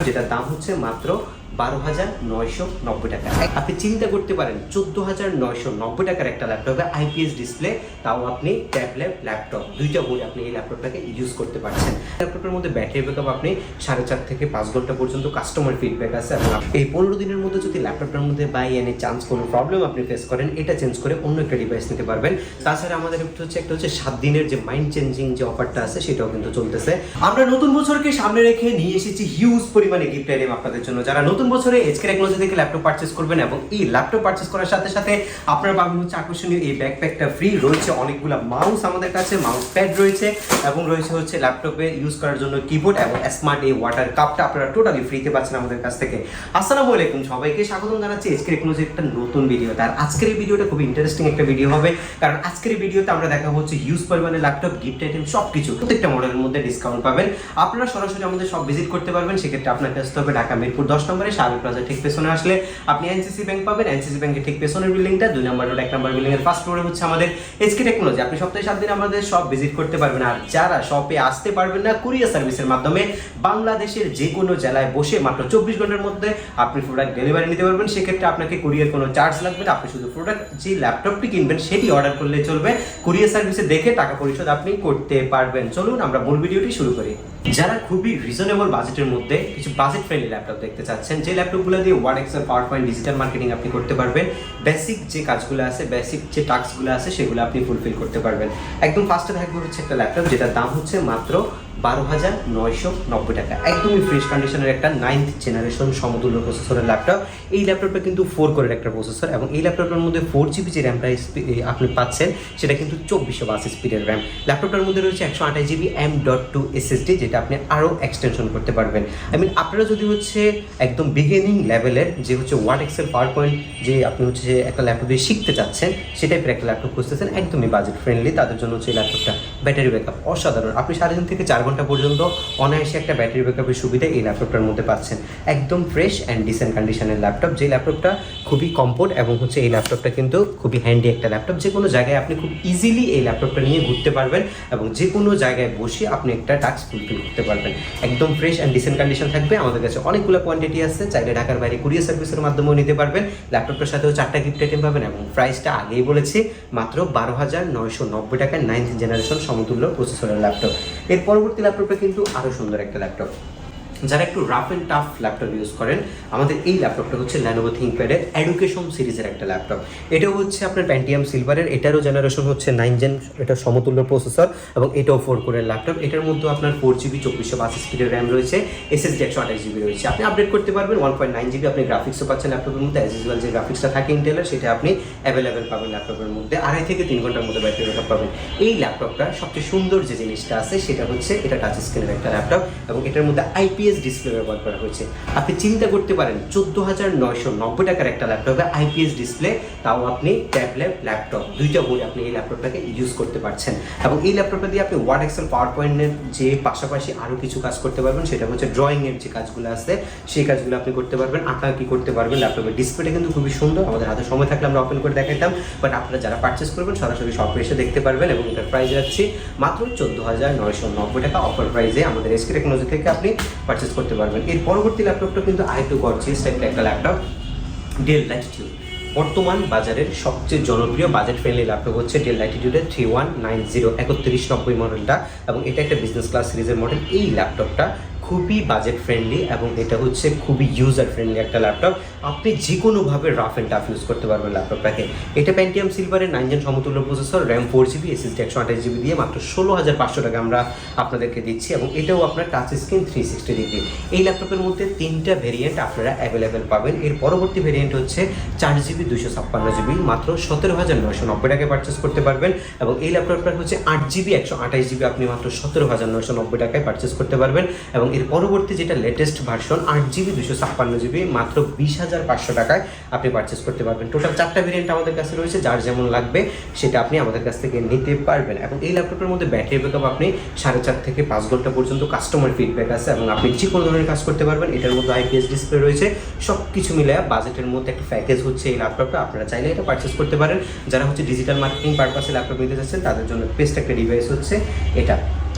যেটার দাম হচ্ছে মাত্র 12,990 টাকা। আপনি চিন্তা করতে পারেন 14,990 টাকার একটা ল্যাপটপে আইপিএস ডিসপ্লে, তাও আপনি ট্যাবলেট ল্যাপটপ দুইটা বই আপনি এই ল্যাপটপটাকে ইউজ করতে পারছেন। ল্যাপটপের মধ্যে ব্যাটারি ব্যাকআপ আপনি 4.5 থেকে 5 ঘন্টা পর্যন্ত কাস্টমার ফিডব্যাক আছে এবং এই 15 দিনের মধ্যে যদি ল্যাপটপটার মধ্যে বাই এনে চান্স কোনো প্রবলেম আপনি ফেস করেন, এটা চেঞ্জ করে অন্য একটা ডিভাইস নিতে পারবেন। তাছাড়া আমাদের একটা হচ্ছে 7 দিনের যে মাইন্ড চেঞ্জিং যে অফারটা আছে সেটাও কিন্তু চলতেছে। আমরা নতুন বছরকে সামনে রেখে নিয়ে এসেছি হিউজ পরিমাণে গিফট আইটেম আপনাদের জন্য। যারা নতুন বছরে এজকে টেকনোলজি থেকে ল্যাপটপ পারচেজ করবেন এবং এই ল্যাপটপ পারচেজ করার সাথে সাথে আপনারা পাবেন হচ্ছে আকর্ষণীয় এই ব্যাকপ্যাকটা ফ্রি। রয়েছে অনেকগুলো মাউস আমাদের কাছে, মাউস প্যাড রয়েছে এবং রয়েছে হচ্ছে ল্যাপটপে ইউজ করার জন্য কিবোর্ড এবং স্মার্ট এই ওয়াটার কাপটা আপনারা টোটালি ফ্রিতে পাচ্ছেন আমাদের কাছ থেকে। আসসালামু আলাইকুম, সবাইকে স্বাগতম জানাচ্ছি এজকে টেকনোলজির একটা নতুন ভিডিও। আর আজকের এই ভিডিওটা খুব ইন্টারেস্টিং একটা ভিডিও হবে, কারণ আজকের এই ভিডিওতে আমরা দেখা হচ্ছে হিউজ পরিমাণে ল্যাপটপ, গিফট আইটেম সবকিছু প্রত্যেকটা মডেলের মধ্যে ডিসকাউন্ট পাবেন। আপনারা সরাসরি আমাদের সব ভিজিট করতে পারবেন। সেক্ষেত্রে আপনাকে আসতে হবে ঢাকা মিরপুর 10 নম্বরে শাহী প্লাজা ঠিক পেছনে আসলে আপনি এনসিসি ব্যাংক পাবেন। এনসিসি ব্যাংকের ঠিক পেছনের বিল্ডিংটা 2 নম্বর রোড 1 নম্বর বিল্ডিং এর ফার্স্ট ফ্লোরে হচ্ছে আমাদের এজকে টেকনোলজি। আপনি সপ্তাহে 7 দিন আমাদের সব ভিজিট করতে পারবেন। আর যারা শপে আসতে পারবেন না, কুরিয়ার সার্ভিসের মাধ্যমে বাংলাদেশের যে কোনো জেলায় বসে মাত্র 24 ঘন্টার মধ্যে আপনি প্রোডাক্ট ডেলিভারি নিতে পারবেন। সেক্ষেত্রে আপনাকে কুরিয়ার কোনো চার্জ লাগবে না। আপনি শুধু প্রোডাক্ট যে ল্যাপটপটি কিনবেন সেটি অর্ডার করলে চলবে। কুরিয়ার সার্ভিসে দেখে টাকা পরিশোধ আপনি করতে পারবেন। চলুন আমরা মূল ভিডিওটি শুরু করি। যারা খুবই রিজনেবল বাজেটের মধ্যে কিছু বাজেট ফ্রেন্ডলি ল্যাপটপ দেখতে চাচ্ছেন, যে ল্যাপটপগুলো দিয়ে Word, Excel, PowerPoint, digital marketing আপনি করতে পারবেন, বেসিক যে কাজগুলো আছে, বেসিক যে টাস্কগুলো আছে সেগুলো আপনি ফুলফিল করতে পারবেন। একদম ফার্স্টে থাকবে হচ্ছে একটা ল্যাপটপ যেটার দাম হচ্ছে মাত্র 12,990 টাকা। একদমই ফ্রেশ কন্ডিশনের একটা 9th জেনারেশন সমতুল্য প্রসেসরের ল্যাপটপ। এই ল্যাপটপটা কিন্তু 4 কোরের একটা প্রসেসর এবং এই ল্যাপটপটার মধ্যে 4GB যে র্যামটা আপনি পাচ্ছেন সেটা কিন্তু 2422 স্পিডের র্যাম। ল্যাপটপটার মধ্যে রয়েছে 128GB M.2 SSD, যেটা আপনি আরও এক্সটেনশন করতে পারবেন। আপনারা যদি হচ্ছে একদম বিগিনিং লেভেলের যে হচ্ছে ওয়ার্ড, এক্সেল, পাওয়ার পয়েন্ট যে আপনি হচ্ছে একটা ল্যাপটপে শিখতে চাচ্ছেন, সে টাইপের একটা ল্যাপটপ খুঁজতেছেন একদমই বাজেট ফ্রেন্ডলি, তাদের জন্য হচ্ছে এই ল্যাপটপটা। ব্যাটারি ব্যাকআপ অসাধারণ, আপনি 3.5 থেকে 4 ঘন্টা পর্যন্ত অনায়াসে একটা ব্যাটারি ব্যাকআপের সুবিধা এই ল্যাপটপটার মধ্যে পাচ্ছেন। একদম ফ্রেশ অ্যান্ড ডিসেন্ট কন্ডিশনের ল্যাপটপ, যে ল্যাপটপটা খুবই কমফোর্ট এবং হচ্ছে এই ল্যাপটপটা কিন্তু খুবই হ্যান্ডি একটা ল্যাপটপ। যে কোনো জায়গায় আপনি খুব ইজিলি এই ল্যাপটপটা নিয়ে ঘুরতে পারবেন এবং যে কোনো জায়গায় বসে আপনি একটা টাস্ক ফুলফিল করতে পারবেন। একদম ফ্রেশ অ্যান্ড ডিসেন্ট কন্ডিশন থাকবে। আমাদের কাছে অনেকগুলো কোয়ান্টিটি আছে, চাইলে ঢাকার বাইরে কুরিয়ার সার্ভিসের মাধ্যমেও নিতে পারবেন। ল্যাপটপটার সাথেও 4টা গিফট আইটেম পাবেন এবং প্রাইসটা আগেই বলেছি মাত্র 12,990 টাকায় 9th জেনারেশন সমতুল্য প্রসেসরের ল্যাপটপ। এর পরবর্তী ল্যাপটপটা কিন্তু আরও সুন্দর একটা ল্যাপটপ। যারা একটু rough and tough laptop use করেন, আমাদের এই ল্যাপটপটা হচ্ছে Lenovo ThinkPad-এর এডুকেশন সিরিজের একটা ল্যাপটপ। এটাও হচ্ছে আপনার Pentium সিলভারের, এটারও জেনারেশন হচ্ছে 9 জেন, এটা সমতুল্য প্রসেসর এবং এটাও 4 কোরের ল্যাপটপ। এটার মধ্যে আপনার 4GB 2422 স্পিডের র্যাম রয়েছে, SSD 128GB রয়েছে। আপনি আপডেট করতে পারবেন 1.9GB। আপনি গ্রাফিক্সও পাচ্ছেন ল্যাপটপের মধ্যে, অ্যাজ ইউজুয়াল যে গ্রাফিক্সটা থাকে ইন্টেলের সেটা আপনি অ্যাভেলেবেল পাবেন ল্যাপটপের মধ্যে। 2.5 থেকে 3 ঘন্টার মধ্যে ব্যাটারি ব্যাকআপ পাবেন। এই ল্যাপটপটা সবচেয়ে সুন্দর যে জিনিসটা আছে সেটা হচ্ছে এটা টাচ স্ক্রিনের একটা ল্যাপটপ এবং এটার মধ্যে আইপিএস ডিসপ্লে ব্যবহার করা হয়েছে। আপনি চিন্তা করতে পারেন 14,990 টাকার একটা ল্যাপটপে আইপিএস ডিসপ্লে, তাও আপনি ট্যাবলেট ল্যাপটপ দুইটা বই আপনি এই ল্যাপটপটাকে ইউজ করতে পারছেন এবং এই ল্যাপটপটা দিয়ে আপনি ওয়ার্ড, এক্সেল, পাওয়ার পয়েন্টের যে পাশাপাশি আরও কিছু কাজ করতে পারবেন। সেটা হচ্ছে ড্রয়িংয়ের যে কাজগুলো আছে সেই কাজগুলো আপনি করতে পারবেন, আঁকা কি করতে পারবেন। ল্যাপটপের ডিসপ্লেটা কিন্তু খুবই সুন্দর। আমাদের হাতে সময় থাকলে আমরা ওপেন করে দেখাইতাম, বাট আপনারা যারা পারচেস করবেন সরাসরি শপে এসে দেখতে পারবেন এবং এটার প্রাইস যাচ্ছে মাত্র 14,990 টাকা। অফার প্রাইসে আমাদের এজকে টেকনোলজি থেকে আপনি পারচেস করতে পারবেন। এর পরবর্তী ল্যাপটপটা কিন্তু আরেকটু গর্জিয়াস টাইপের একটা ল্যাপটপ, ডেল ল্যাটিটিউড। বর্তমান বাজারের সবচেয়ে জনপ্রিয় বাজেট ফ্রেন্ডলি ল্যাপটপ হচ্ছে ডেল ল্যাটিটিউডের 3190 3190 মডেলটা এবং এটা একটা বিজনেস ক্লাস সিরিজের মডেল। এই ল্যাপটপটা খুবই বাজেট ফ্রেন্ডলি এবং এটা হচ্ছে খুবই ইউজার ফ্রেন্ডলি একটা ল্যাপটপ। আপনি যে কোনোভাবে রাফ অ্যান্ড টাফ ইউজ করতে পারবেন ল্যাপটপটাকে। এটা Pentium সিলভারের 9 জেন সমতুল্য processor, RAM 4GB, SSD 128GB দিয়ে মাত্র 16,500 টাকা আমরা আপনাদেরকে দিচ্ছি এবং এটাও আপনার টাচ স্ক্রিন 360 ডিগ্রি। এই ল্যাপটপের মধ্যে 3টা ভেরিয়েন্ট আপনারা অ্যাভেলেবেল পাবেন। এর পরবর্তী ভেরিয়েন্ট হচ্ছে 4GB 256GB, মাত্র 17,990 টাকায় পারচেস করতে পারবেন এবং এই ল্যাপটপটার হচ্ছে 8GB 128GB আপনি মাত্র 17,990 টাকায় পারচেস করতে পারবেন এবং এর পরবর্তী যেটা লেটেস্ট ভার্সন 8GB 256GB মাত্র 20,500 টাকায় আপনি পারচেস করতে পারবেন। টোটাল 4টা ভেরিয়েন্ট আমাদের কাছে রয়েছে, যার যেমন লাগবে সেটা আপনি আমাদের কাছ থেকে নিতে পারবেন এবং এই ল্যাপটপের মধ্যে ব্যাটারি ব্যাকআপ আপনি 4.5 থেকে 5 ঘন্টা পর্যন্ত কাস্টমার ফিডব্যাক আছে এবং আপনি যে কোনো ধরনের কাজ করতে পারবেন। এটার মধ্যে আইপিএস ডিসপ্লে রয়েছে। সব কিছু মিলে বাজেটের মধ্যে একটা প্যাকেজ হচ্ছে এই ল্যাপটপটা। আপনারা চাইলে এটা পারচেস করতে পারেন। যারা হচ্ছে ডিজিটাল মার্কেটিং পারপাসে ল্যাপটপ নিতে চাচ্ছেন তাদের জন্য বেস্ট একটা ডিভাইস হচ্ছে এটা।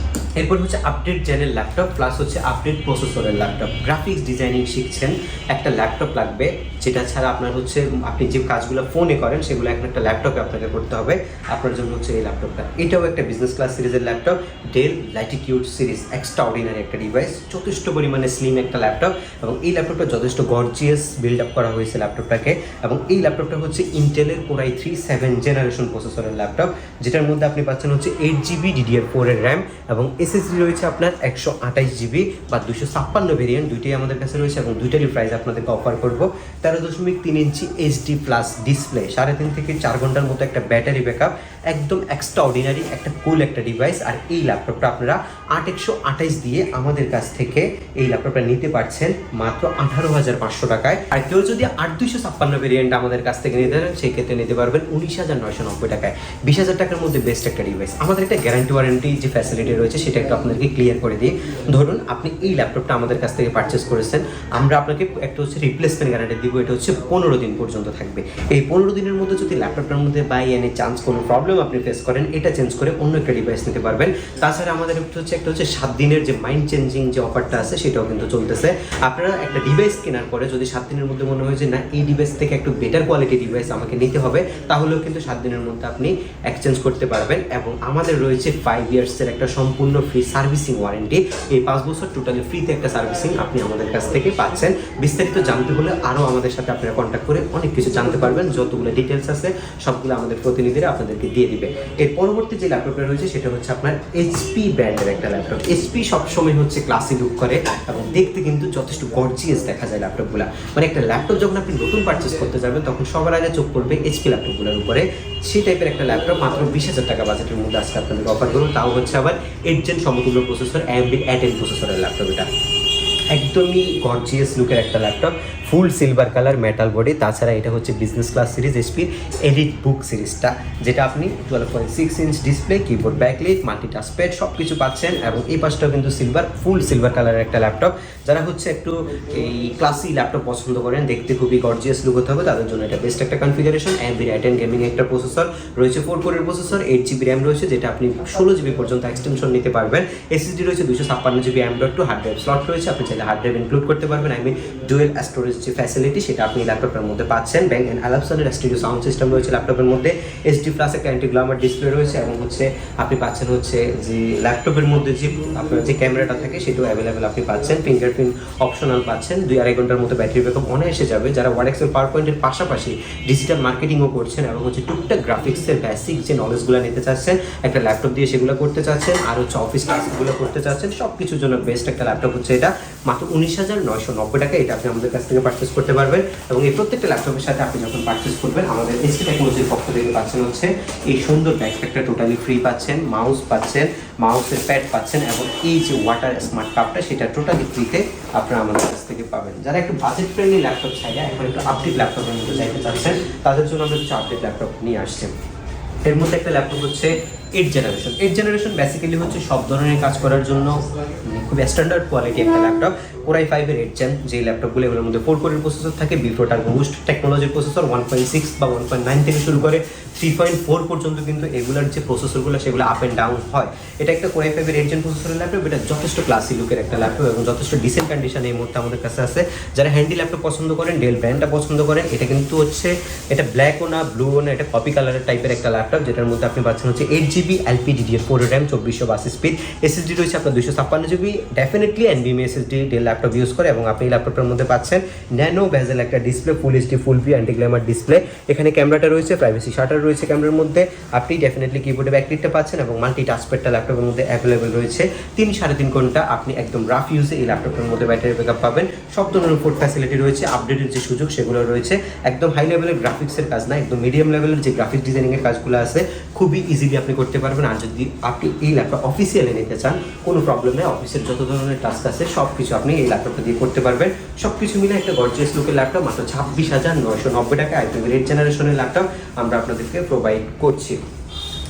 এরপর হচ্ছে আপডেট জেনের ল্যাপটপ প্লাস হচ্ছে আপডেট প্রসেসরের ল্যাপটপ। গ্রাফিক্স ডিজাইনিং শিখছেন, একটা ল্যাপটপ লাগবে, যেটা ছাড়া আপনার হচ্ছে আপনি যে কাজগুলো ফোনে করেন সেগুলো একটা ল্যাপটপে আপনাকে করতে হবে। আপনার জন্য হচ্ছে এই ল্যাপটপটা। এটাও একটা বিজনেস ক্লাস সিরিজের laptop, del Latitude series, extra ordinary একটা ডিভাইস, যথেষ্ট পরিমাণে স্লিম একটা ল্যাপটপ, এবং এই ল্যাপটপটা যথেষ্ট গর্জিয়াস বিল্ড আপ করা হয়েছে ল্যাপটপটাকে। এবং এই ল্যাপটপটা হচ্ছে ইন্টেলের কোরাই 3 7 জেনারেশন প্রসেসরের ল্যাপটপ, যেটার মধ্যে আপনি পাচ্ছেন হচ্ছে 8GB DDR4 এর র্যাম, এবং এসএসডি রয়েছে আপনার 128GB বা 256 ভেরিয়েন্ট, দুইটাই আমাদের কাছে রয়েছে, এবং দুইটারই প্রাইস আপনাদেরকে অফার করবো। 13.3 ইঞ্চি এইচডি প্লাস ডিসপ্লে, 3.5 থেকে 4 ঘন্টার মতো একটা ব্যাটারি ব্যাকআপ, একদম এক্সট্রা অর্ডিনারি একটা কুল একটা ডিভাইস। আর এই ল্যাপটপটা আপনারা 8128 দিয়ে আমাদের কাছ থেকে এই ল্যাপটপটা নিতে পারছেন মাত্র 18,500 টাকায়। আর কেউ যদি 8256 ভেরিয়েন্ট আমাদের কাছ থেকে নিতে পারেন সেই ক্ষেত্রে নিতে পারবেন 19,990 টাকায়। 20,000 টাকার মধ্যে বেস্ট একটা ডিভাইস। আমাদের একটা গ্যারান্টি ওয়ারেন্টি যে ফ্যাসিলিটি রয়েছে সেটা একটু আপনাদেরকে ক্লিয়ার করে দিই। ধরুন আপনি এই ল্যাপটপটা আমাদের কাছ থেকে পারচেস করেছেন, আমরা আপনাকে একটা হচ্ছে রিপ্লেসমেন্ট গ্যারান্টি দিব, এটা হচ্ছে 15 দিন পর্যন্ত থাকবে। এই 15 দিনের মধ্যে যদি ল্যাপটপটার মধ্যে বাই এনি চান্স কোনো প্রবলেম আপনি ফেস করেন, এটা চেঞ্জ করে অন্য একটা ডিভাইস নিতে পারবেন। তাছাড়া আমাদের একটা হচ্ছে 7 দিনের যে মাইন্ড চেঞ্জিং যে অফারটা আছে সেটাও কিন্তু চলতেছে। আপনারা একটা ডিভাইস কেনার পরে যদি 7 দিনের মধ্যে মনে হয় যে না এই ডিভাইস থেকে একটু বেটার কোয়ালিটি ডিভাইস আমাকে নিতে হবে, তাহলেও কিন্তু 7 দিনের মধ্যে আপনি এক্সচেঞ্জ করতে পারবেন। এবং আমাদের রয়েছে 5 ইয়ার্সের একটা সম্পূর্ণ ফ্রি সার্ভিসিং ওয়ারেন্টি। এই 5 বছর টোটালি ফ্রিতে একটা সার্ভিসিং আপনি আমাদের কাছ থেকে পাচ্ছেন। বিস্তারিত জানতে হলে আরও আমাদের সাথে আপনারা কন্ট্যাক্ট করে অনেক কিছু জানতে পারবেন। যতগুলো ডিটেলস আছে সবগুলো আমাদের প্রতিনিধিরা আপনাদেরকে দিয়ে দিবে। এর পরবর্তী যে ল্যাপটপটা রয়েছে সেটা হচ্ছে আপনার এইচপি ব্র্যান্ডের একটা ল্যাপটপ। এইচপি সবসময় হচ্ছে ক্লাসি লুক করে এবং দেখতে কিন্তু যথেষ্ট গর্জিয়াস দেখা যায় ল্যাপটপগুলো। মানে একটা ল্যাপটপ যখন আপনি নতুন পারচেস করতে যাবেন তখন সবার আগে চোখ পড়বে এইচপি ল্যাপটপগুলোর উপরে। সেই টাইপের একটা ল্যাপটপ মাত্র 20,000 টাকা বাজেটের মধ্যে আজকে আপনাদেরকে অফার করুন। তাও হচ্ছে আবার 8 জেন সমতুল্য প্রসেসর, AMD A10 প্রসেসরের ল্যাপটপ। এটা একদমই গর্জিয়াস লুকের একটা ল্যাপটপ, ফুল সিলভার কালার মেটাল বডি। তাছাড়া এটা হচ্ছে বিজনেস ক্লাস সিরিজ এইচপির এডিট বুক সিরিজটা, যেটা আপনি 12.6 inch display, keyboard backlight, multi touchpad সব কিছু পাচ্ছেন। এবং এই পাশটাও কিন্তু সিলভার, ফুল সিলভার কালারের একটা ল্যাপটপ। যারা হচ্ছে একটু এই ক্লাসি ল্যাপটপ পছন্দ করেন, দেখতে খুবই গর্জিয়াস লুক হতে হবে, তাদের জন্য এটা বেস্ট একটা কনফিগারেশন। AMD A10 গেমিং একটা প্রসেসর রয়েছে, 4 কোরের প্রসেসর, 8GB র্যাম রয়েছে, যেটা আপনি 16GB পর্যন্ত এক্সটেনশন নিতে পারবেন। SSD রয়েছে 256GB M.2, hard drive slot রয়েছে, আপনি চাইলে হার্ড ড্রাইভ ইনক্লুড করতে পারবেন। ডুয়েল স্টোরেজ যে ফ্যাসিলিটি সেটা আপনি ল্যাপটপের মধ্যে পাচ্ছেন। ব্যাং অ্যান্ড অ্যালাপসনের স্টুডিও সাউন্ড সিস্টেম রয়েছে ল্যাপটপের মধ্যে। HD প্লাস একটা অ্যান্টি গ্লামার ডিসপ্লে রয়েছে, এবং হচ্ছে আপনি পাচ্ছেন হচ্ছে যে ল্যাপটপের মধ্যে যে আপনার যে ক্যামেরাটা থাকে সেটাও অ্যাভেলেবেল আপনি পাচ্ছেন। ফিঙ্গারপ্রিন্ট অপশনাল পাচ্ছেন। 2-2.5 ঘন্টার মতো ব্যাটারি ব্যাকআপ অনায়াসে যাবে। যারা ওয়ার্ড এক্সেল পাওয়ার পয়েন্টের পাশাপাশি ডিজিটাল মার্কেটিংও করছেন এবং হচ্ছে টুকটাক গ্রাফিক্সের বেসিক যে নলেজগুলো নিতে চাচ্ছেন, একটা ল্যাপটপ দিয়ে সেগুলো করতে চাচ্ছেন, আর হচ্ছে অফিস টাস্কগুলো করতে চাচ্ছেন, সব কিছুর জন্য বেস্ট একটা ল্যাপটপ হচ্ছে এটা। মাত্র 19,990 টাকা এটা আপনি আমাদের কাছ থেকে পারচেস করতে পারবেন। এবং এই প্রত্যেকটা ল্যাপটপের সাথে আপনি যখন পারচেস করবেন আমাদের এসপি টেকনোলজির পক্ষ থেকে পাচ্ছেন হচ্ছে এই সুন্দর ব্যাকপ্যাকটা টোটালি ফ্রি পাচ্ছেন, মাউস পাচ্ছেন, মাউসের প্যাড পাচ্ছেন, এবং এই যে ওয়াটার স্মার্ট কাপটা সেটা টোটালি ফ্রিতে আপনারা আমাদের কাছ থেকে পাবেন। যারা একটু বাজেট ফ্রেন্ডলি ল্যাপটপ চাই, এখন একটু আপডেট ল্যাপটপের মধ্যে চাইতে চাচ্ছেন, তাদের জন্য আমরা কিছু আপডেট ল্যাপটপ নিয়ে আসছি। এর মধ্যে একটা ল্যাপটপ হচ্ছে 8 জেনারেশন। 8 জেনারেশন বেসিক্যালি হচ্ছে সব ধরনের কাজ করার জন্য খুব স্ট্যান্ডার্ড কোয়ালিটি একটা ল্যাপটপ। কোরাই 5-এর 8 জেন যে ল্যাপটপগুলো, এগুলোর মধ্যে 4 কোরের প্রসেসর থাকে, বিফোর টার্বো বুস্ট টেকনোলজির প্রসেসর, 1.6 বা 1.9 থেকে শুরু করে 3.4 পর্যন্ত কিন্তু এগুলোর যে প্রসেসরগুলো সেগুলো আপ অ্যান্ড ডাউন হয়। এটা একটা কোরাই 5-এর 8 জেন প্রসেসরের ল্যাপটপ। এটা যথেষ্ট ক্লাসি লুকের একটা ল্যাপটপ এবং যথেষ্ট ডিসেন্ট কন্ডিশনে এই মুহূর্তে আমাদের কাছে আছে। যারা হ্যান্ডি ল্যাপটপ পছন্দ করেন, ডেল ব্র্যান্ডটা পছন্দ করেন, এটা কিন্তু হচ্ছে এটা ব্ল্যাকও না ব্লুও না, এটা কপি কালারের টাইপের একটা ল্যাপটপ, যেটার মধ্যে আপনি পাচ্ছেন হচ্ছে 8GB LPDDR4 RAM, 2482 speed, SSD রয়েছে আপনার 256GB, definitely NVMe SSD del laptop use করে। এবং আপনি এই ল্যাপটপের মধ্যে পাচ্ছেন ন্যানো ভেজেল একটা ডিসপ্লে, ফুল HD ফুল ভি অ্যান্টি গ্ল্যামার ডিসপ্লে। এখানে ক্যামেরাটা রয়েছে, প্রাইভেসি শাটার রয়েছে ক্যামেরার মধ্যে, আপনি ডেফিনেটলি কিবোর্ডে ব্যাকলাইটটা পাচ্ছেন, এবং মাল্টি টাচপ্যাডটা ল্যাপটপের মধ্যে অ্যাভেলেবেল রয়েছে। 3-3.5 ঘন্টা আপনি একদম রাফ ইউজে এই ল্যাপটপের মধ্যে ব্যাটারি ব্যাকআপ পাবেন। সব ধরনের ফুড ফ্যাসিলিটি রয়েছে, আপডেটের যে সুযোগ সেগুলো রয়েছে। একদম হাই লেভেলের গ্রাফিক্সের কাজ না, একদম মিডিয়াম লেভেলের যে গ্রাফিক্স ডিজাইনিংয়ের কাজগুলো আছে খুবই ইজিলি আপনি করতে পারবেন। আর যদি আপনি এই ল্যাপটপ অফিসিয়ালি নিতে চান, কোনো প্রবলেম নেই, অফিসের যত ধরনের টাস্ক আছে সব কিছু আপনি এই ল্যাপটপটা দিয়ে করতে পারবেন। সব কিছু মিলে একটা গর্জিয়াস লুকের ল্যাপটপ মাত্র 26,990 টাকা i5-এর 8 জেনারেশনের ল্যাপটপ আমরা আপনাদেরকে প্রোভাইড করছি।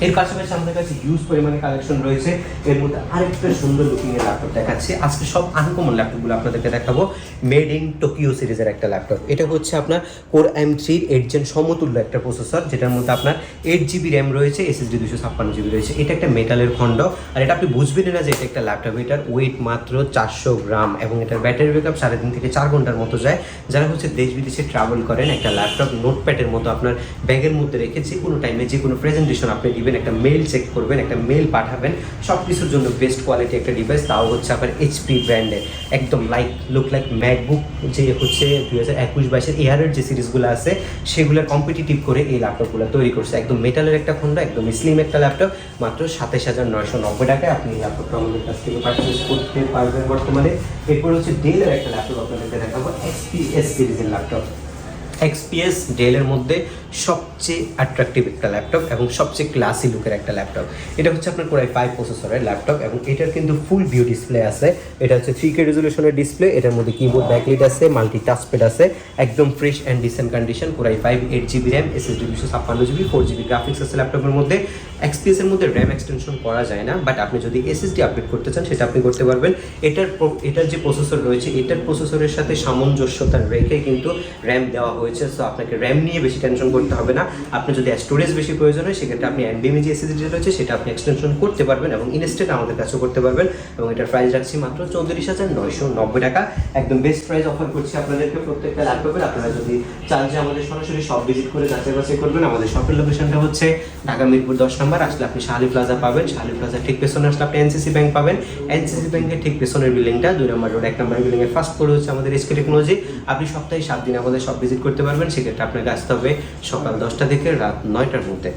এর পাশাপাশি আমাদের কাছে হিউজ পরিমাণে কালেকশন রয়েছে। এর মধ্যে আরেকটা সুন্দর লুকিং এর ল্যাপটপ দেখাচ্ছি। আজকে সব আনকমন ল্যাপটপগুলো আপনাদেরকে দেখাবো। মেড ইন টোকিও সিরিজের একটা ল্যাপটপ। এটা হচ্ছে আপনার কোর M3 8 জেন সমতুল্য একটা প্রসেসর, যেটার মধ্যে আপনার 8GB র্যাম রয়েছে, SSD 256GB রয়েছে। এটা একটা মেটালের খণ্ড, আর এটা আপনি বুঝবেন না যে এটা একটা ল্যাপটপ। এটার ওয়েট মাত্র 400 গ্রাম এবং এটার ব্যাটারি ব্যাকআপ 3.5 থেকে 4 ঘন্টার মতো যায়। যারা হচ্ছে দেশ বিদেশে ট্রাভেল করেন, একটা ল্যাপটপ নোটপ্যাডের মতো আপনার ব্যাগের মধ্যে রেখে যে কোনো টাইমে যে কোনো প্রেজেন্টেশন আপনি দিবেন, একটা মেল চেক করবেন, একটা মেল পাঠাবেন, সব কিছুর জন্য বেস্ট কোয়ালিটি একটা ডিভাইস। তাও হচ্ছে আপনার HP ব্র্যান্ডের, একদম লুক লাইক ম্যাকবুক যে হচ্ছে 2021-22 এয়ারের যে সিরিজগুলো আছে সেগুলোর কম্পিটিটিভ করে এই ল্যাপটপগুলো তৈরি করছে। একদম মেটালের একটা খণ্ড, একদম স্লিম একটা ল্যাপটপ, মাত্র 27,990 টাকায় আপনি এই ল্যাপটপটা আমাদের কাছ থেকে পারচেজ করতে পারবেন বর্তমানে। এরপর হচ্ছে ডেলের একটা ল্যাপটপ আপনাদেরকে দেখাবো, XPS সিরিজের ল্যাপটপ। XPS ডেলের মধ্যে সবচেয়ে অ্যাট্রাকটিভ একটা ল্যাপটপ এবং সবচেয়ে ক্লাসি লুকের একটা ল্যাপটপ। এটা হচ্ছে আপনার Core i5 প্রসেসরের ল্যাপটপ এবং এটার কিন্তু ফুল ভিউ ডিসপ্লে আছে। এটা হচ্ছে 3K রেজলিউশনের ডিসপ্লে। এটার মধ্যে কিবোর্ড ব্যাকলাইট আছে, মাল্টি টাচপ্যাড আছে, একদম fresh and dissent condition. Core i5 8GB RAM, SSD 256GB, 4GB graphics আছে ল্যাপটপের মধ্যে। XPS এর মধ্যে র্যাম এক্সটেনশন করা যায় না, বাট আপনি যদি SSD আপডেট করতে চান সেটা আপনি করতে পারবেন। এটার যে প্রসেসর রয়েছে, এটার প্রসেসরের সাথে সামঞ্জস্যতা রেখে কিন্তু র্যাম দেওয়া হয়েছে। সো আপনাকে র্যাম নিয়ে বেশি টেনশন করতে হবে না। আপনি যদি স্টোরেজ বেশি প্রয়োজন হয় সেক্ষেত্রে আপনি NVMe যে SSD রয়েছে সেটা আপনি এক্সটেনশন করতে পারবেন এবং ইনস্ট্যান্ট আমাদের কাছেও করতে পারবেন। এবং এটার প্রাইস রাখছি মাত্র 34,990 টাকা। একদম বেস্ট প্রাইস অফার করছি আপনাদেরকে প্রত্যেকটা ল্যাপটপের। আপনারা যদি চান যে আমাদের সরাসরি শপ ভিজিট করে যাচাই বাছাই করবেন, আমাদের শপের লোকেশনটা হচ্ছে ঢাকা মিরপুর 10 নম্বর। আসলে আপনি শাহালি প্লাজা পাবেন, শাহালি প্লাজার ঠিক পেছনে আসলে আপনি NCC ব্যাংক পাবেন। NCC ব্যাংকের ঠিক পেছনের বিল্ডিংটা 2 নম্বর রোড 1 নম্বর বিল্ডিং এর ফার্স্ট ফ্লোরে হচ্ছে আমাদের SK টেকনোলজি। আপনি সপ্তাহে 7 দিন আমাদের শপ ভিজিট করতে পারবেন। সেক্ষেত্রে আপনাকে আসতে হবে সকাল 10টা থেকে রাত 9টার মধ্যে।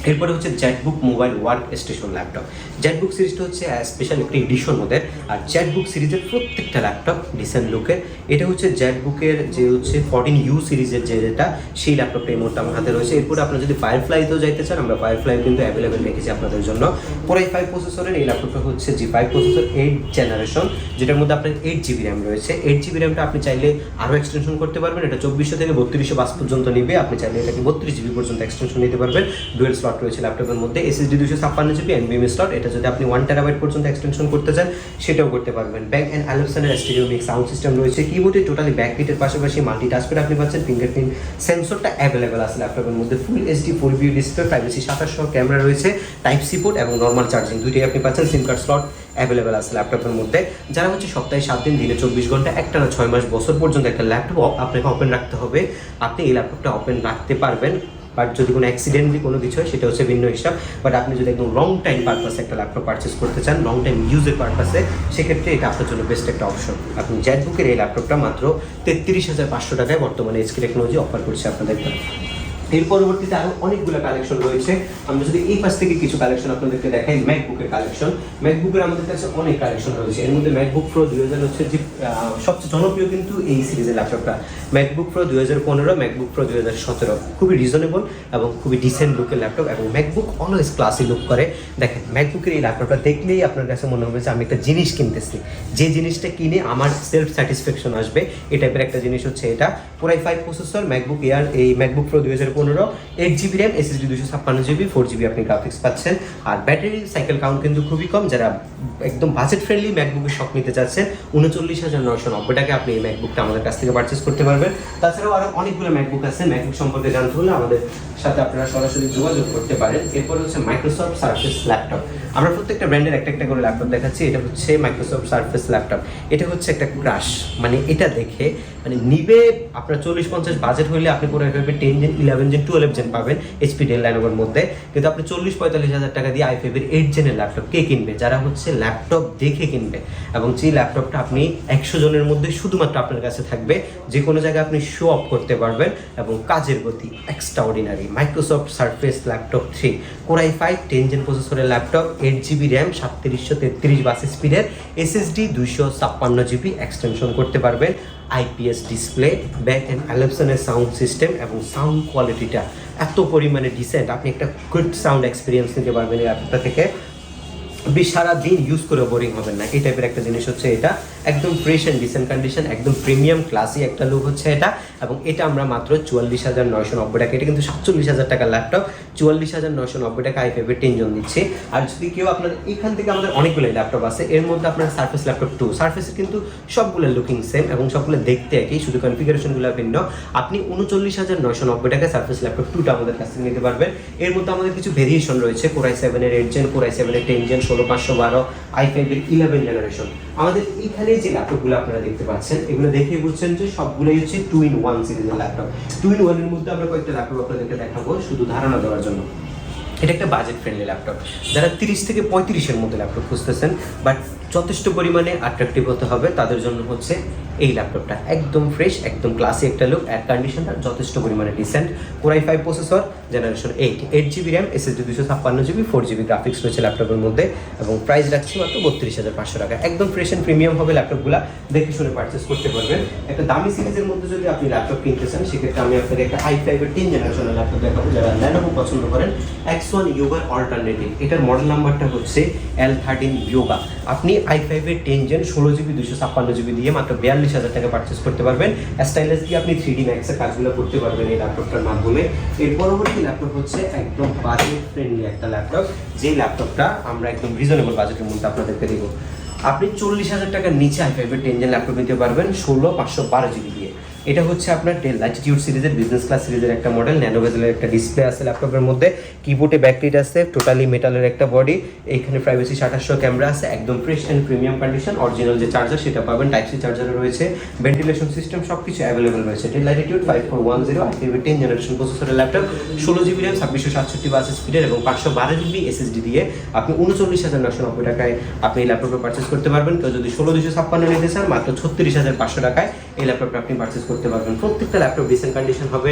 এরপরে হচ্ছে Jetbook mobile work station laptop. Jetbook সিরিজটা হচ্ছে স্পেশাল একটা এডিশন ওদের, আর জেটবুক সিরিজের প্রত্যেকটা ল্যাপটপ ডিসেন্ট লুকের। এটা হচ্ছে জেটবুকের যে হচ্ছে 14U সিরিজের যেটা, সেই ল্যাপটপটা এই মুহূর্তে আমার হাতে রয়েছে। এরপরে আপনারা যদি ফায়ারফ্লাইতেও যাইতে চান, আমরা ফায়ারফ্লাই কিন্তু অ্যাভেলেবেল রেখেছি আপনাদের জন্য। Core i5 প্রসেসরের এই ল্যাপটপটা হচ্ছে G5 প্রসেসর 8 জেনারেশন, যেটার মধ্যে আপনার 8GB র্যাম রয়েছে। 8GB র্যামটা আপনি চাইলে আরও এক্সটেনশন করতে পারবেন। এটা 2400 থেকে 3200 পর্যন্ত নেবে। আপনি চাইলে এটাকে 32GB পর্যন্ত এক্সটেনশন নিতে পারবেন। ডুয়েল স্লট রয়েছে ল্যাপটপের মধ্যে, SSD 256GB, NVMe স্লট। এটা যদি আপনি 1 TB পর্যন্ত এক্সটেনশন করতে চান সেটাও করতে পারবেন। ব্যাং অ্যান্ড অ্যালপসনের স্টেরিও মিক্স সাউন্ড সিস্টেম রয়েছে। কিবোর্ডে টোটালি ব্যাকলাইটের পাশাপাশি মাল্টি টাচপ্যাড আপনি পাচ্ছেন। ফিঙ্গারপ্রিন্ট সেন্সরটা অ্যাভেলেবেল আছে ল্যাপটপের মধ্যে। ফুল HD ফুল ভিউ ডিসপ্লে, প্রাইভেসি 27 ক্যামেরা রয়েছে, Type-C পোর্ট এবং নর্মাল চার্জিং দুইটাই আপনি পাচ্ছেন। সিম কার্ড স্লট অ্যাভেলেবেল আছে ল্যাপটপের মধ্যে। যারা হচ্ছে সপ্তাহে 7 দিন, দিনে 24 ঘন্টা, একটানা 6 মাস, বছর পর্যন্ত একটা ল্যাপটপ আপনাকে ওপেন রাখতে হবে, আপনি এই ল্যাপটপটা ওপেন রাখতে পারবেন। বাট যদি কোনো অ্যাক্সিডেন্টলি কোনো কিছু হয় সেটা হচ্ছে ভিন্ন হিসাব। বাট আপনি যদি একদম লং টাইম পারপাসে একটা ল্যাপটপ পারচেস করতে চান, লং টাইম ইউজের পারপাসে, সেক্ষেত্রে এটা আপনার জন্য বেস্ট একটা অপশন। আপনি জেটবুকের এই ল্যাপটপটা মাত্র 33,500 টাকায় বর্তমানে SK টেকনোলজি অফার করছে আপনাদেরকে। এর পরবর্তীতে আরও অনেকগুলো কালেকশন রয়েছে। আমরা যদি এই পাশ থেকে কিছু কালেকশন আপনাদেরকে দেখাই, ম্যাকবুকের কালেকশন। ম্যাকবুকের আমাদের কাছে অনেক কালেকশন রয়েছে। এর মধ্যে ম্যাকবুক প্রো 2000 হচ্ছে যে সবচেয়ে জনপ্রিয় কিন্তু এই সিরিজের ল্যাপটপটা। ম্যাকবুক প্রো 2015, ম্যাকবুক প্রো 2017 খুবই রিজনেবল এবং খুবই ডিসেন্ট লুকের ল্যাপটপ এবং ম্যাকবুক অলওয়েজ ক্লাসি লুক করে। দেখেন ম্যাকবুকের এই ল্যাপটপটা দেখলেই আপনার কাছে মনে হবে যে আমি একটা জিনিস কিনতেছি, যে জিনিসটা কিনে আমার সেলফ স্যাটিসফ্যাকশন আসবে, এই টাইপের একটা জিনিস হচ্ছে এটা। Core i5 processor, MacBook Air, এই MacBook Pro 2015, 8GB RAM, SSD 256GB, 4GB আপনি গ্রাফিক্স পাচ্ছেন। আর ব্যাটারি সাইকেল কাউন্ট কিন্তু খুবই কম। যারা একদম বাজেট ফ্রেন্ডলি ম্যাকবুকের শখ নিতে চাচ্ছেন, 39,990 টাকায় আপনি এই ম্যাকবুকটা আমাদের কাছ থেকে পারচেস করতে পারবেন। তাছাড়াও আরও অনেকগুলো ম্যাকবুক আছে। ম্যাকবুক সম্পর্কে জানতে হলে আমাদের সাথে আপনারা সরাসরি যোগাযোগ করতে পারেন। এরপর হচ্ছে মাইক্রোসফট সারফেস ল্যাপটপ। আমরা প্রত্যেকটা ব্র্যান্ডের একটা একটা করে ল্যাপটপ দেখাচ্ছি। এটা হচ্ছে মাইক্রোসফট সারফেস ল্যাপটপ। এটা হচ্ছে একটা ক্রাশ, মানে এটা দেখে মানে নিবে আপনার 40-50 বাজেট হলে আপনি করে ফেলবেন 10 জেন, 11 জেন, 12 জেন পাবেন HP ডেল লাইনোভের মধ্যে। কিন্তু আপনি 40-45 হাজার টাকা দিয়ে i5 এর 8 জেনের ল্যাপটপ কে কিনবে? যারা হচ্ছে ল্যাপটপ দেখে কিনবে এবং যে ল্যাপটপটা আপনি 100 জনের মধ্যে শুধুমাত্র আপনার কাছে থাকবে, যে কোনো জায়গায় আপনি শো অফ করতে পারবেন এবং কাজের গতি extraordinary. Microsoft Surface laptop 3, Core i5 10 gen প্রসেসরের ল্যাপটপ, 8GB র্যাম, 3733 বাস স্পিডের, SSD 256GB এক্সটেনশন করতে পারবেন, IPS ডিসপ্লে, ব্যাক অ্যান্ড অ্যালপসনের সাউন্ড সিস্টেম এবং সাউন্ড কোয়ালিটিটা এত পরিমাণে ডিসেন্ট, আপনি একটা গুড সাউন্ড এক্সপিরিয়েন্স নিতে পারবেন এই ল্যাপটপটা থেকে। সারা দিন ইউজ করে বোরিং হবেন না, এই টাইপের একটা জিনিস হচ্ছে এটা। একদম ফ্রেশ অ্যান্ড ডিসেন্ট কন্ডিশন, একদম প্রিমিয়াম ক্লাসি একটা লুক হচ্ছে এটা। এবং এটা আমরা মাত্র 44,990 টাকা, এটা কিন্তু 47,000 টাকার ল্যাপটপ, 44,990 টাকা i5 এর 10 জন দিচ্ছে। আর যদি কেউ আপনার এখান থেকে আমাদের অনেকগুলো ল্যাপটপ আছে, এর মধ্যে আপনার সার্ফেস ল্যাপটপ 2, সার্ফেসের কিন্তু সবগুলো লুকিং সেম এবং সবগুলো দেখতে একই, শুধু কনফিগারেশনগুলো ভিন্ন। আপনি 39,990 টাকায় সার্ফেস ল্যাপটপ 2টা আমাদের কাছ থেকে নিতে পারবেন। এর মধ্যে আমাদের কিছু ভেরিয়েশন রয়েছে, Core i7 এর 8 জেন, Core i7 এর 10 জেন, 16512, i5 এর 11 জেনারেশন। আমাদের এখানে যে ল্যাপটপগুলো আপনারা দেখতে পাচ্ছেন, এগুলো দেখে বুঝছেন যে সবগুলোই হচ্ছে 2-in-1 সিরিজের ল্যাপটপ। 2-in-1 এর মধ্যে আমরা কয়েকটা ল্যাপটপ আপনাদেরকে দেখাবো শুধু ধারণা দেওয়ার জন্য। এটা একটা বাজেট ফ্রেন্ডলি ল্যাপটপ, যারা 30 থেকে 35-এর মধ্যে ল্যাপটপ খুঁজতেছেন বাট যথেষ্ট পরিমাণে অ্যাট্রাকটিভ হতে হবে, তাদের জন্য হচ্ছে এই ল্যাপটপটা। একদম ফ্রেশ, একদম ক্লাসি একটা লুক, এর কন্ডিশনটা যথেষ্ট পরিমাণে decent. Core i5 processor, generation 8 GB RAM, SSD 256 GB, 4 GB graphics রয়েছে ল্যাপটপের মধ্যে এবং প্রাইস রাখছি মাত্র 32,500 টাকা। একদম ফ্রেশ অ্যান্ড প্রিমিয়াম হবে ল্যাপটপগুলো, দেখে শুনে পারচেস করতে পারবেন। একটা দামি সিরিজের মধ্যে যদি আপনি ল্যাপটপ কিনতে চান, সেক্ষেত্রে আমি আপনাকে একটা i5 এর 10 জেনারেশনের ল্যাপটপ দেখাবো, যারা Lenovo পছন্দ করেন। X1 Yoga অল্টারনেটিভ, এটার মডেল নাম্বারটা হচ্ছে L13 Yoga। আপনি i5 এর 10 জেন 16 GB 256 GB দিয়ে মাত্র 42,000 টাকা পারচেস করতে পারবেন। স্টাইলাস দিয়ে আপনি 3D Max এর কাজগুলো করতে পারবেন এই ল্যাপটপটার মাধ্যমে। এর পরবর্তী ল্যাপটপ হচ্ছে একদম বাজেট ফ্রেন্ডলি একটা ল্যাপটপ, যে ল্যাপটপটা আমরা একদম রিজনেবল বাজেটের মধ্যে আপনাদেরকে দিব। আপনি 40,000 টাকার নিচে i5 এর 10 জেন ল্যাপটপ নিতে পারবেন 16/512 GB দিয়ে। এটা হচ্ছে আপনার ডেল ল্যাটিটিউড সিরিজের বিজনেস ক্লাস সিরিজের একটা মডেল, ন্যানো বেজেলের একটা ডিসপ্লে আছে ল্যাপটপের মধ্যে, কিবোর্ডে ব্যাকলাইট আছে, টোটালি মেটালের একটা বডি, এইখানে প্রাইভেসি 2800 ক্যামেরা আছে, একদম fresh and premium condition. Original যে চার্জার সেটা পাবেন, টাইপ সি চার্জারও রয়েছে, ভেন্টিলেশন সিস্টেম সব কিছু অ্যাভেলেবেল রয়েছে। ডেল ল্যাটিটিউড 5410 i5 এর 10 জেনারেশন প্রসেসরের ল্যাপটপ, 16 GB র্যাম, 2667 বাস স্পিডের এবং 512 GB SSD দিয়ে আপনি 39,990 টাকায় আপনি এই ল্যাপটপটা পারচেস করতে পারবেন। কেউ যদি 16/256 নিতে চান, মাত্র 36,500 টাকায় এই ল্যাপটপটা আপনি পারচেস করতে পারবেন। প্রত্যেকটা ল্যাপটপ ডিসেন্ট কন্ডিশন হবে,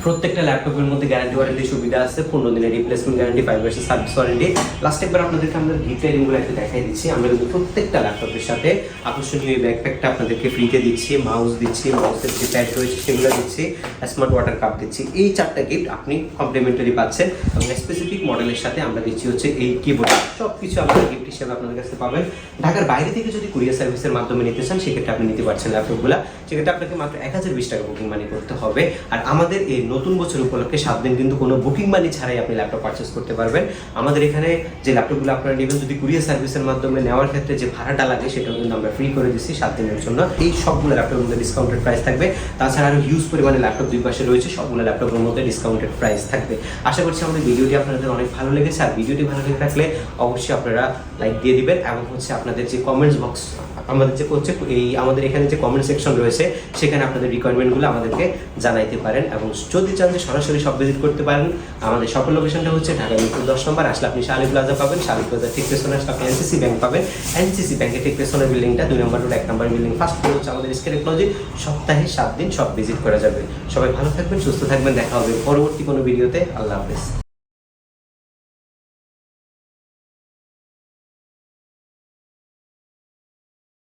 প্রত্যেকটা ল্যাপটপের মধ্যে গ্যারান্টি ওয়ারেন্টি সুবিধা আছে, 15 দিনের replacement guarantee, 5 years service warranty. Last একবার আপনাদেরকে আমরা গিফট আইটেমগুলো একটু দেখাই দিচ্ছি। আমরা কিন্তু প্রত্যেকটা ল্যাপটপের সাথে আকর্ষণীয় এই ব্যাকপ্যাকটা আপনাদেরকে ফ্রিতে দিচ্ছি, মাউস দিচ্ছি, মাউসের যে প্যাড রয়েছে সেগুলো দিচ্ছি, স্মার্ট ওয়াটার কাপ দিচ্ছি। এই 4টা গিফট আপনি কমপ্লিমেন্টারি পাচ্ছেন এবং স্পেসিফিক মডেলের সাথে আমরা দিচ্ছি হচ্ছে এই কিবোর্ড। সব কিছু আপনারা গিফট হিসেবে আপনাদের কাছে পাবেন। ঢাকার বাইরে থেকে যদি কুরিয়ার সার্ভিসের মাধ্যমে নিতে চান, সেক্ষেত্রে আপনি নিতে পারছেন ল্যাপটপগুলো, সেক্ষেত্রে আপনাকে মাত্র 1020 টাকা বুকিং মানি করতে হবে। আর আমাদের এই নতুন বছর উপলক্ষে 7 দিন কিন্তু কোনো বুকিং মানি ছাড়াই আপনি ল্যাপটপ পারচেস করতে পারবেন। আমাদের এখানে যে ল্যাপটপগুলো আপনারা নেবেন, যদি কুরিয়ার সার্ভিসের মাধ্যমে নেওয়ার ক্ষেত্রে যে ভাড়াটা লাগে সেটাও কিন্তু আমরা ফ্রি করে দিচ্ছি 7 দিনের জন্য। এই সবগুলো ল্যাপটপের মধ্যে ডিসকাউন্টেড প্রাইস থাকবে। তাছাড়া আরও হিউজ পরিমাণে ল্যাপটপ দুই পাশে রয়েছে, সবগুলো ল্যাপটপের মধ্যে ডিসকাউন্টেড প্রাইস থাকবে। আশা করছি আমাদের ভিডিওটি আপনাদের অনেক ভালো লেগেছে। আর ভিডিওটি ভালো লেগে থাকলে অবশ্যই আপনারা লাইক দিয়ে দিবেন এবং হচ্ছে আপনাদের যে কমেন্টস বক্স আমাদের যে হচ্ছে এই আমাদের এখানে যে কমেন্ট সেকশন রয়েছে, সেখানে আপনাদের রিকোয়ারমেন্টগুলো আমাদেরকে জানাইতে পারেন। এবং যদি চান যে সরাসরি সব ভিজিট করতে পারেন, আমাদের সকল লোকেশনটা হচ্ছে ঢাকা মিরপুর 10 নম্বর। আসলে আপনি শালি প্লাজা পাবেন, শালি প্লাজা ঠিক পেছনে আসলে আপনি এনসিসি ব্যাংক পাবেন, এনসিসি ব্যাংকের ঠিক পেছনের বিল্ডিংটা 2 নম্বর রোড 1 নম্বর বিল্ডিং, ফার্স্ট ফ্লোর হচ্ছে আমাদের স্কেল টেকনোলজি। সপ্তাহে 7 দিন সব ভিজিট করা যাবে। সবাই ভালো থাকবেন, সুস্থ থাকবেন, দেখা হবে পরবর্তী কোনো ভিডিওতে। আল্লাহ হাফেজ।